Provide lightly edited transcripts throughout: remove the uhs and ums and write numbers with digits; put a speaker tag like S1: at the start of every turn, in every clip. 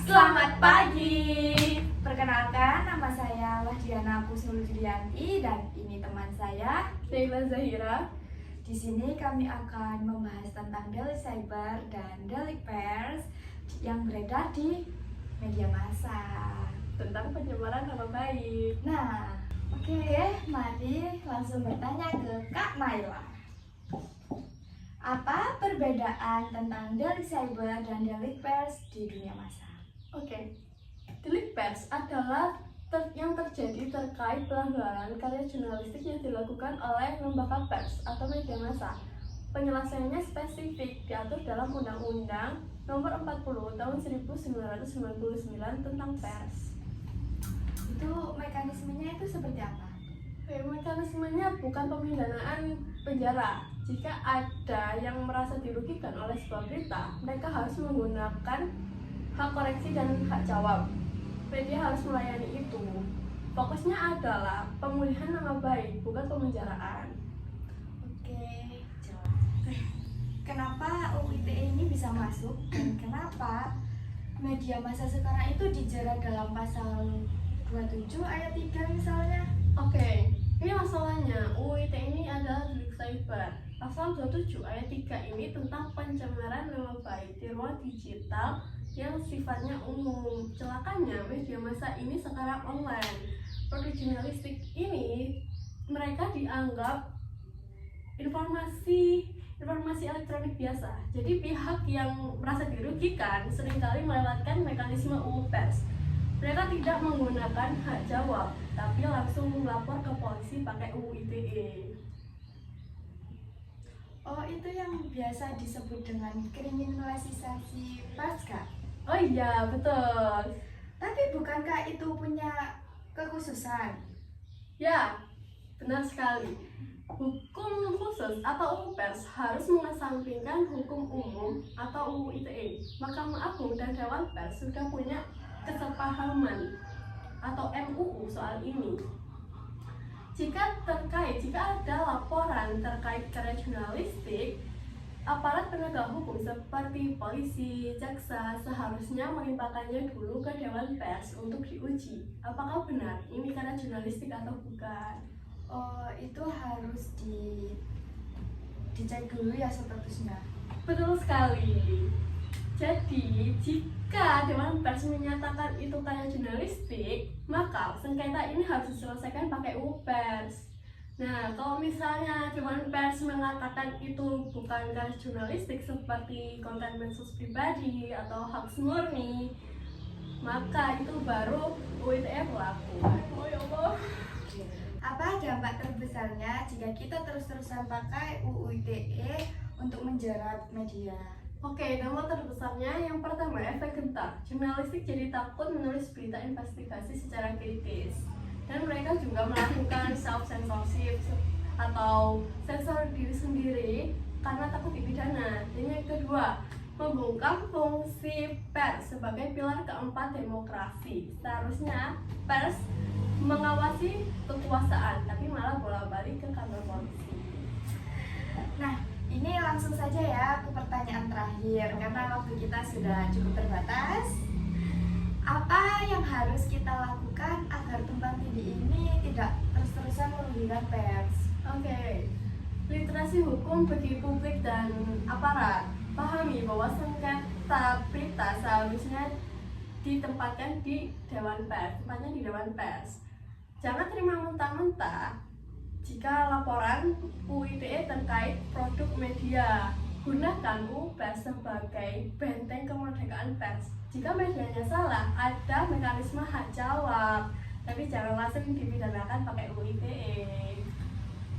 S1: Selamat pagi. Perkenalkan, nama saya Wahdiana Kusnul Julianti dan ini teman saya
S2: Sheila Zahira.
S1: Di sini kami akan membahas tentang daily cyber dan daily pers yang beredar di media massa
S2: Tentang pencemaran nama baik.
S1: Nah, oke, mari langsung bertanya ke Kak Naila. Apa perbedaan tentang daily cyber dan daily pers di dunia massa?
S2: Oke. Delik pers adalah yang terjadi terkait pelanggaran karya jurnalistik yang dilakukan oleh lembaga pers atau media massa. Penyelesaiannya spesifik diatur dalam Undang-Undang Nomor 40 Tahun 1999 tentang pers.
S1: Itu mekanismenya itu seperti apa?
S2: Mekanismenya bukan pemindanaan penjara. Jika ada yang merasa dirugikan oleh sebuah berita, mereka harus menggunakan hak koreksi dan hak jawab. Media harus melayani itu. Fokusnya adalah pemulihan nama baik, bukan pemenjaraan.
S1: Oke, jelas. Kenapa UU ITE ini bisa masuk dan kenapa media massa sekarang itu dijerat dalam pasal 27 ayat 3 misalnya?
S2: Oke, ini masalahnya. UU ITE ini adalah delik cyber. Pasal 27 ayat 3 ini tentang pencemaran nama baik di ruang digital yang sifatnya umum. Celakanya media massa ini sekarang online. Produk jurnalistik ini mereka dianggap informasi elektronik biasa. Jadi pihak yang merasa dirugikan seringkali melewatkan mekanisme UU pers. Mereka tidak menggunakan hak jawab, tapi langsung melapor ke polisi pakai UU ITE.
S1: Oh, itu yang biasa disebut dengan kriminalisasi pers, Kak?
S2: Oh iya, betul.
S1: Tapi bukankah itu punya kekhususan?
S2: Ya, benar sekali. Hukum khusus atau UU pers harus mengesampingkan hukum umum atau UU ITE. Mahkamah Agung dan Dewan Pers sudah punya kesepahaman atau MUU soal ini. Jika ada laporan terkait karya jurnalistik, aparat penegak hukum seperti polisi, jaksa seharusnya melimpahkannya dulu ke Dewan Pers untuk diuji. Apakah benar ini karya jurnalistik atau bukan?
S1: Oh, itu harus dicek dulu ya statusnya.
S2: Betul sekali. Jadi, jika Dewan Pers menyatakan itu karya jurnalistik, maka sengketa ini harus diselesaikan pakai UU pers. Nah, kalau misalnya Dewan Pers mengatakan itu bukan karya jurnalistik seperti konten medsos pribadi atau hak murni, maka itu baru UU ITE berlaku. Oh ya Allah.
S1: Apa dampak terbesarnya jika kita terus-terusan pakai UU ITE untuk menjerat media?
S2: Oke, dampak terbesarnya yang pertama efek gentar. Jurnalistik jadi takut menulis berita investigasi secara kritis. Dan mereka juga melakukan self-censorship atau sensor diri sendiri karena takut dipidana. Dan yang kedua, membungkam fungsi pers sebagai pilar keempat demokrasi. Seharusnya pers mengawasi kekuasaan, tapi malah bolak-balik ke kantor polisi.
S1: Nah, ini langsung saja ya ke pertanyaan terakhir karena waktu kita sudah cukup terbatas. Apa yang harus kita lakukan agar tumpang tindih ini tidak terus-terusan merugikan pers?
S2: Oke, literasi hukum bagi publik dan aparat. Pahami bahwa sengketa berita seharusnya ditempatkan di Dewan Pers, tempatnya di Dewan Pers. Jangan terima mentah-mentah jika laporan UU ITE terkait produk media. Gunakan UU pers sebagai benteng kemerdekaan pers. Jika medianya salah, ada mekanisme hak jawab, tapi jangan langsung dipidanakan pakai UU ITE.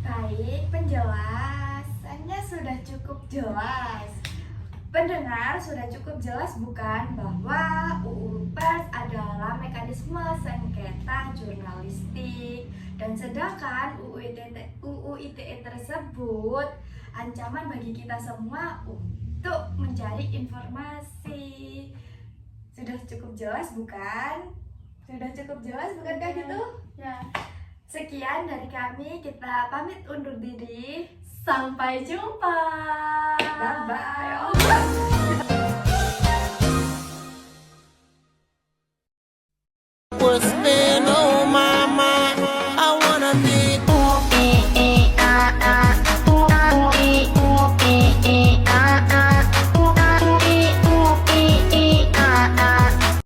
S1: Baik, penjelasannya sudah cukup jelas. Pendengar sudah cukup jelas bukan bahwa UU pers adalah mekanisme sengketa jurnalistik dan sedangkan UU ITE tersebut ancaman bagi kita semua untuk mencari informasi. Sudah cukup jelas bukan? Sudah cukup jelas bukankah gitu?
S2: Ya.
S1: Sekian dari kami, kita pamit undur diri.
S2: Sampai jumpa.
S1: Bye bye.